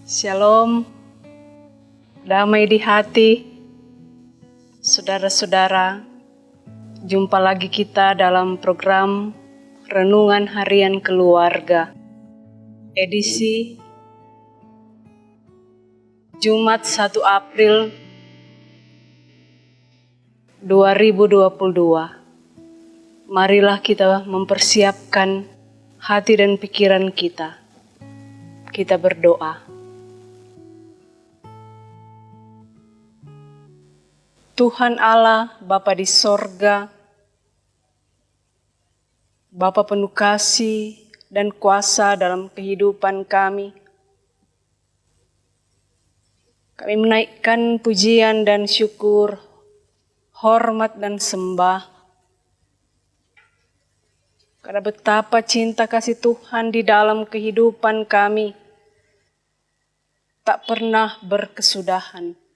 Shalom, damai di hati, saudara-saudara. Jumpa lagi kita dalam program Renungan Harian Keluarga, edisi Jumat 1 April 2022. Marilah kita mempersiapkan hati dan pikiran kita. Kita berdoa. Tuhan Allah, Bapa di sorga, Bapa penuh kasih dan kuasa dalam kehidupan kami. Kami menaikkan pujian dan syukur, hormat dan sembah. Karena betapa cinta kasih Tuhan di dalam kehidupan kami tak pernah berkesudahan.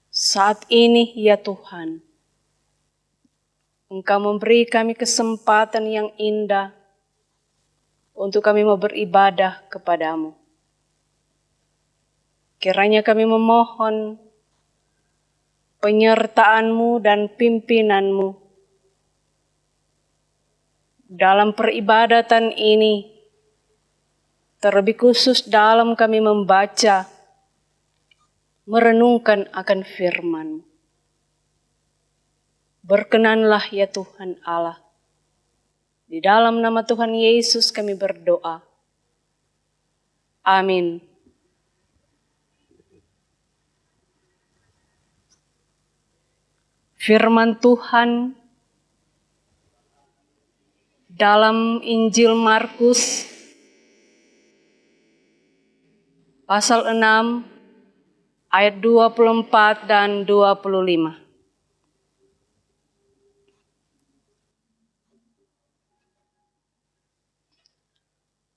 Saat ini, ya Tuhan, Engkau memberi kami kesempatan yang indah untuk kami mau beribadah kepadamu. Kiranya kami memohon penyertaan-Mu dan pimpinanmu dalam peribadatan ini, terlebih khusus dalam kami membaca, merenungkan akan firman. Berkenanlah ya Tuhan Allah. Di dalam nama Tuhan Yesus kami berdoa. Amin. Firman Tuhan dalam Injil Markus pasal 6 ayat 24 dan 25.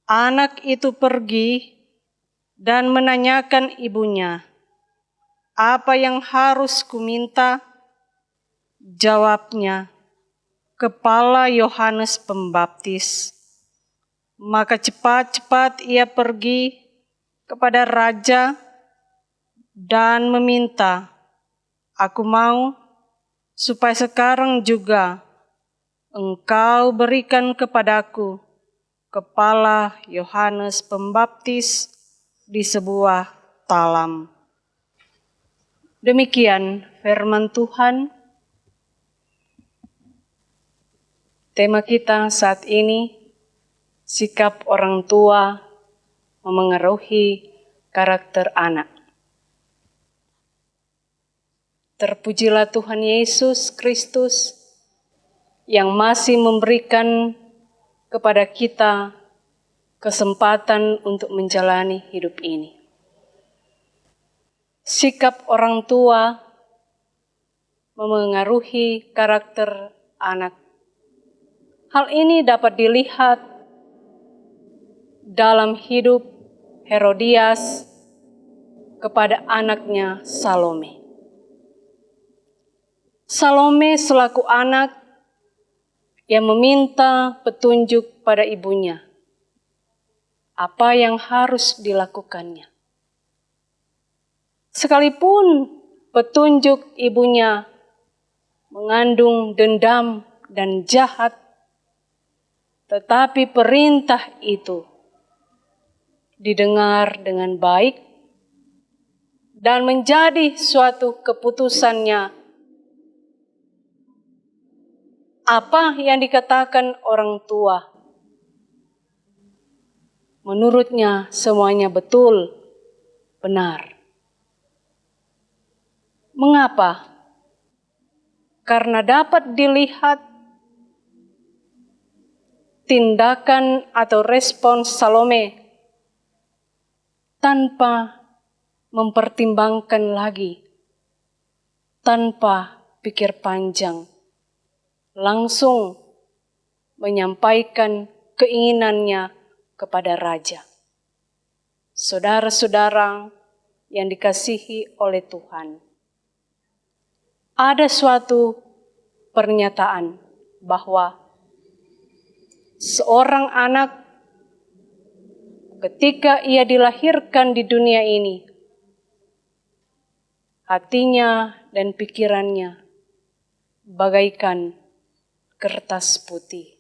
Anak itu pergi dan menanyakan ibunya, "Apa yang harus kuminta?" Jawabnya, "Kepala Yohanes Pembaptis." Maka cepat-cepat ia pergi kepada raja dan meminta, "Aku mau supaya sekarang juga engkau berikan kepadaku kepala Yohanes Pembaptis di sebuah talam." Demikian firman Tuhan. Tema kita saat ini, sikap orang tua memengaruhi karakter anak. Terpujilah Tuhan Yesus Kristus yang masih memberikan kepada kita kesempatan untuk menjalani hidup ini. Sikap orang tua memengaruhi karakter anak. Hal ini dapat dilihat dalam hidup Herodias kepada anaknya Salome. Salome selaku anak yang meminta petunjuk pada ibunya, apa yang harus dilakukannya. Sekalipun petunjuk ibunya mengandung dendam dan jahat, tetapi perintah itu didengar dengan baik dan menjadi suatu keputusannya. Apa yang dikatakan orang tua, menurutnya semuanya betul, benar. Mengapa? Karena dapat dilihat tindakan atau respons Salome tanpa mempertimbangkan lagi, tanpa pikir panjang, langsung menyampaikan keinginannya kepada raja. Saudara-saudara yang dikasihi oleh Tuhan, ada suatu pernyataan bahwa seorang anak ketika ia dilahirkan di dunia ini, hatinya dan pikirannya bagaikan kertas putih.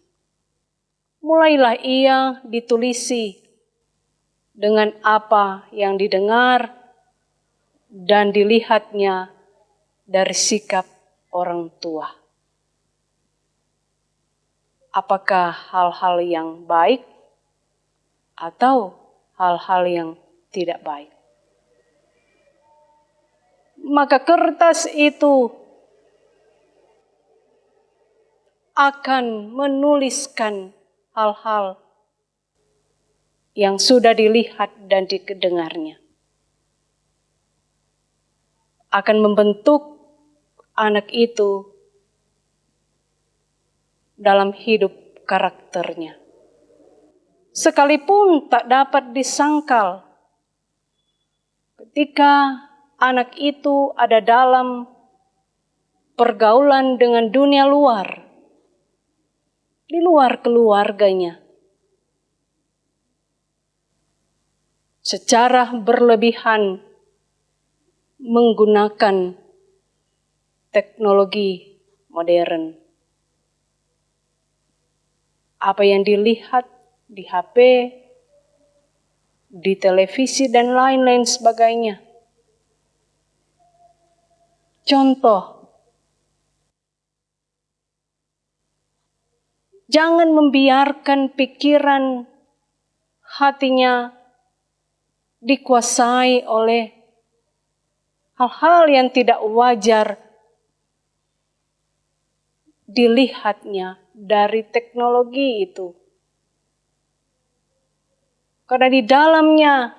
Mulailah ia ditulisi dengan apa yang didengar dan dilihatnya dari sikap orang tua. Apakah hal-hal yang baik atau hal-hal yang tidak baik? Maka kertas itu akan menuliskan hal-hal yang sudah dilihat dan didengarnya. Akan membentuk anak itu dalam hidup karakternya. Sekalipun tak dapat disangkal ketika anak itu ada dalam pergaulan dengan dunia luar, di luar keluarganya, secara berlebihan menggunakan teknologi modern. Apa yang dilihat di HP, di televisi, dan lain-lain sebagainya. Contoh, jangan membiarkan pikiran hatinya dikuasai oleh hal-hal yang tidak wajar dilihatnya dari teknologi itu. Karena di dalamnya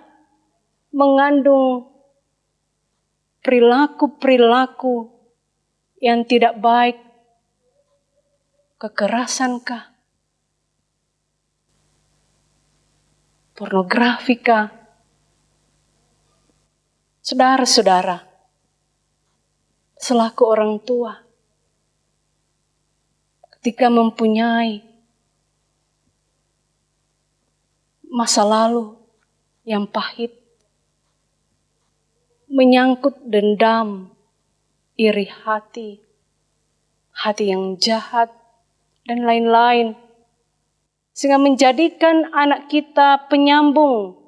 mengandung perilaku-perilaku yang tidak baik, kekerasankah, pornografikah. Saudara-saudara, selaku orang tua, ketika mempunyai masa lalu yang pahit, menyangkut dendam, iri hati, hati yang jahat, dan lain-lain, sehingga menjadikan anak kita penyambung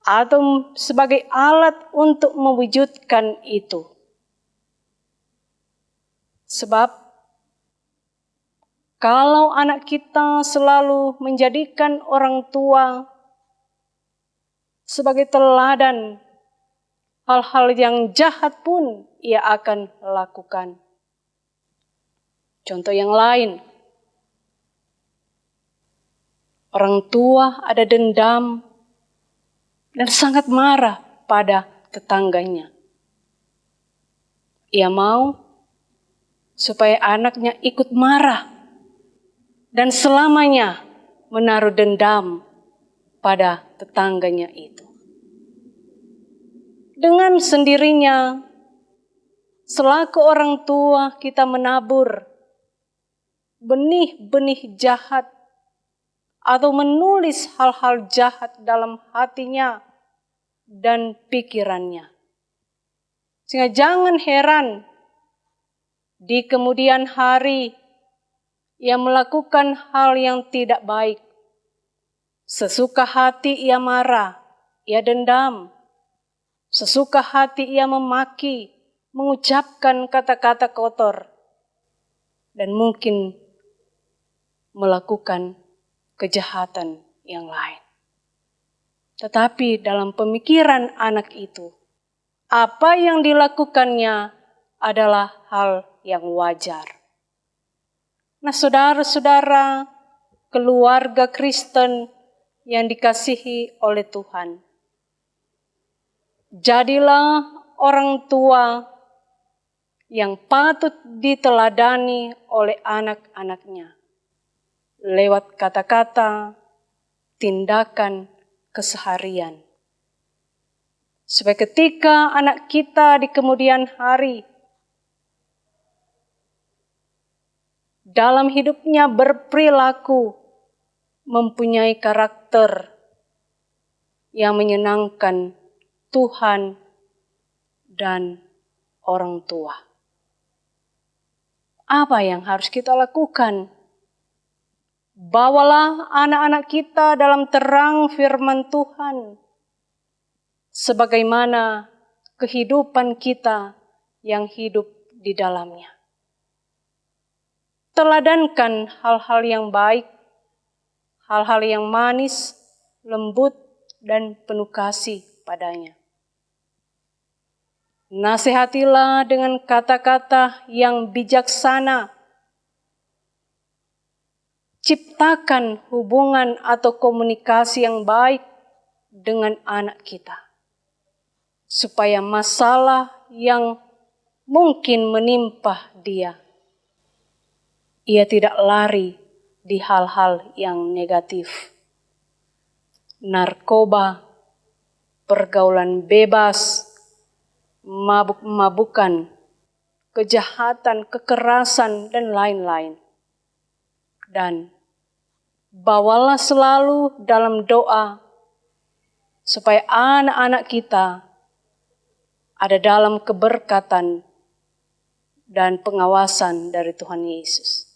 atau sebagai alat untuk mewujudkan itu. Sebab kalau anak kita selalu menjadikan orang tua sebagai teladan, hal-hal yang jahat pun ia akan lakukan. Contoh yang lain, orang tua ada dendam dan sangat marah pada tetangganya. Ia mau supaya anaknya ikut marah dan selamanya menaruh dendam pada tetangganya itu. Dengan sendirinya, selaku orang tua kita menabur benih-benih jahat atau menulis hal-hal jahat dalam hatinya dan pikirannya. Sehingga jangan heran di kemudian hari ia melakukan hal yang tidak baik. Sesuka hati ia marah, ia dendam. Sesuka hati ia memaki, mengucapkan kata-kata kotor. Dan mungkin melakukan kejahatan yang lain. Tetapi dalam pemikiran anak itu, apa yang dilakukannya adalah hal yang wajar. Nah, saudara-saudara, keluarga Kristen yang dikasihi oleh Tuhan, jadilah orang tua yang patut diteladani oleh anak-anaknya lewat kata-kata, tindakan, keseharian. Supaya ketika anak kita di kemudian hari dalam hidupnya berperilaku, mempunyai karakter yang menyenangkan Tuhan dan orang tua. Apa yang harus kita lakukan? Bawalah anak-anak kita dalam terang firman Tuhan, sebagaimana kehidupan kita yang hidup di dalamnya. Teladankan hal-hal yang baik, hal-hal yang manis, lembut, dan penuh kasih padanya. Nasihatilah dengan kata-kata yang bijaksana. Ciptakan hubungan atau komunikasi yang baik dengan anak kita, supaya masalah yang mungkin menimpa dia, ia tidak lari di hal-hal yang negatif. Narkoba, pergaulan bebas, mabuk-mabukan, kejahatan, kekerasan, dan lain-lain. Dan bawalah selalu dalam doa supaya anak-anak kita ada dalam keberkatan dan pengawasan dari Tuhan Yesus.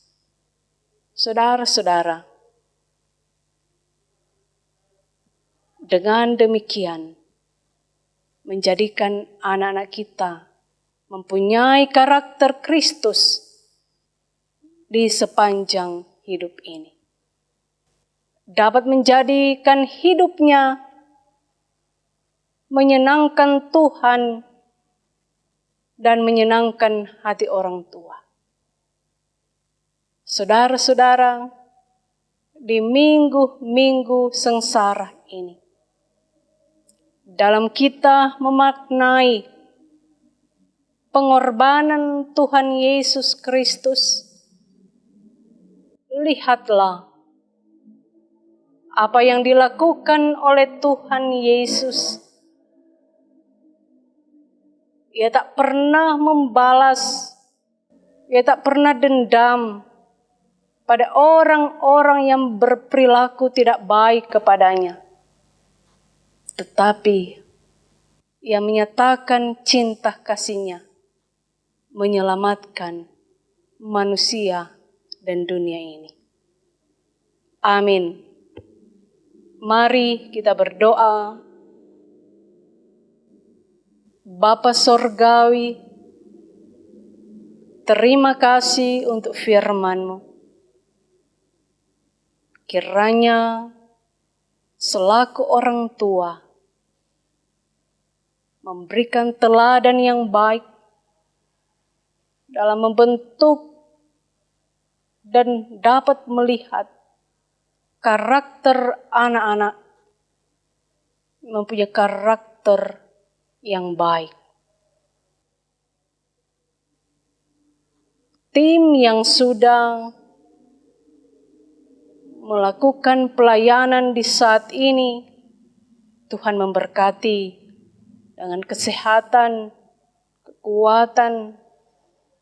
Saudara-saudara, dengan demikian menjadikan anak-anak kita mempunyai karakter Kristus di sepanjang hidup ini. Dapat menjadikan hidupnya menyenangkan Tuhan dan menyenangkan hati orang tua. Saudara-saudara, di minggu-minggu sengsara ini, dalam kita memaknai pengorbanan Tuhan Yesus Kristus, lihatlah apa yang dilakukan oleh Tuhan Yesus. Ia tak pernah membalas, ia tak pernah dendam pada orang-orang yang berperilaku tidak baik kepadanya. Tetapi ia menyatakan cinta kasih-Nya, menyelamatkan manusia dan dunia ini. Amin. Mari kita berdoa. Bapa Sorgawi, terima kasih untuk firman-Mu. Kiranya selaku orang tua memberikan teladan yang baik dalam membentuk dan dapat melihat karakter anak-anak mempunyai karakter yang baik. Tim yang sudah melakukan pelayanan di saat ini, Tuhan memberkati dengan kesehatan, kekuatan,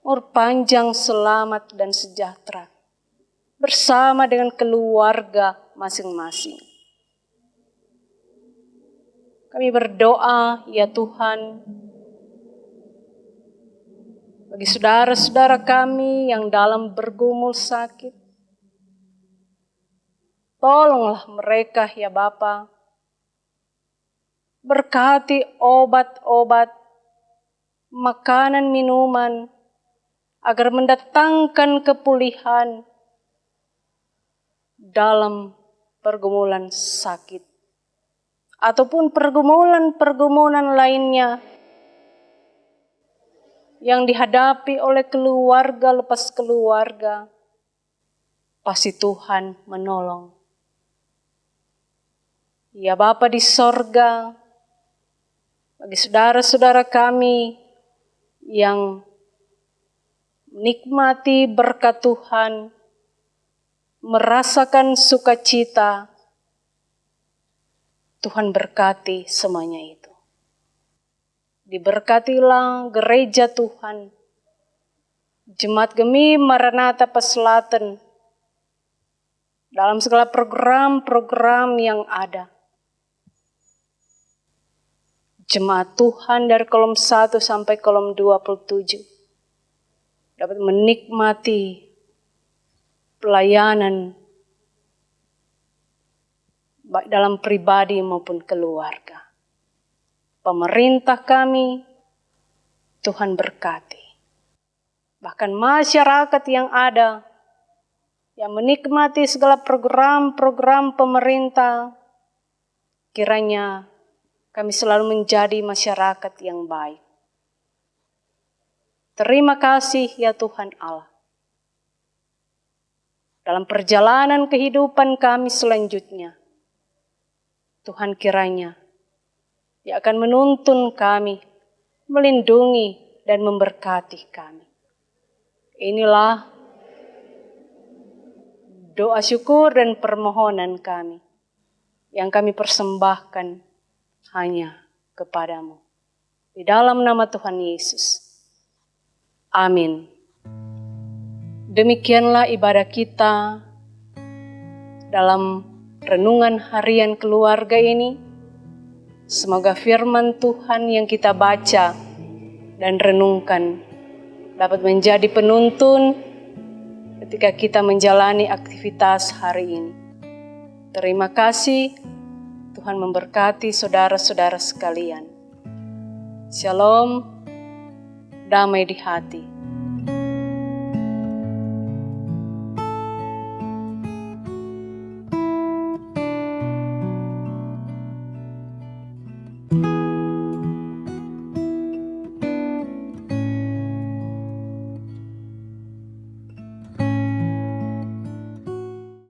umur panjang, selamat, dan sejahtera bersama dengan keluarga masing-masing. Kami berdoa, ya Tuhan, bagi saudara-saudara kami yang dalam bergumul sakit, tolonglah mereka, ya Bapa. Berkati obat-obat, makanan, minuman, agar mendatangkan kepulihan dalam pergumulan sakit, ataupun pergumulan-pergumulan lainnya yang dihadapi oleh keluarga lepas keluarga. Pasti Tuhan menolong. Ya Bapa di sorga, bagi saudara-saudara kami yang menikmati berkat Tuhan, merasakan sukacita, Tuhan berkati semuanya itu. Diberkatilah gereja Tuhan, Jemaat Gemi Maranatha Paslaten, dalam segala program-program yang ada. jemaat Tuhan dari kolom 1 sampai kolom 27 dapat menikmati pelayanan baik dalam pribadi maupun keluarga. Pemerintah kami, Tuhan berkati. Bahkan masyarakat yang ada, yang menikmati segala program-program pemerintah, kiranya kami selalu menjadi masyarakat yang baik. Terima kasih ya Tuhan Allah. Dalam perjalanan kehidupan kami selanjutnya, Tuhan kiranya Dia akan menuntun kami, melindungi dan memberkati kami. Inilah doa syukur dan permohonan kami yang kami persembahkan hanya kepadamu. Di dalam nama Tuhan Yesus. Amin. Demikianlah ibadah kita dalam renungan harian keluarga ini. Semoga firman Tuhan yang kita baca dan renungkan dapat menjadi penuntun ketika kita menjalani aktivitas hari ini. Terima kasih, Tuhan memberkati saudara-saudara sekalian. Shalom, damai di hati.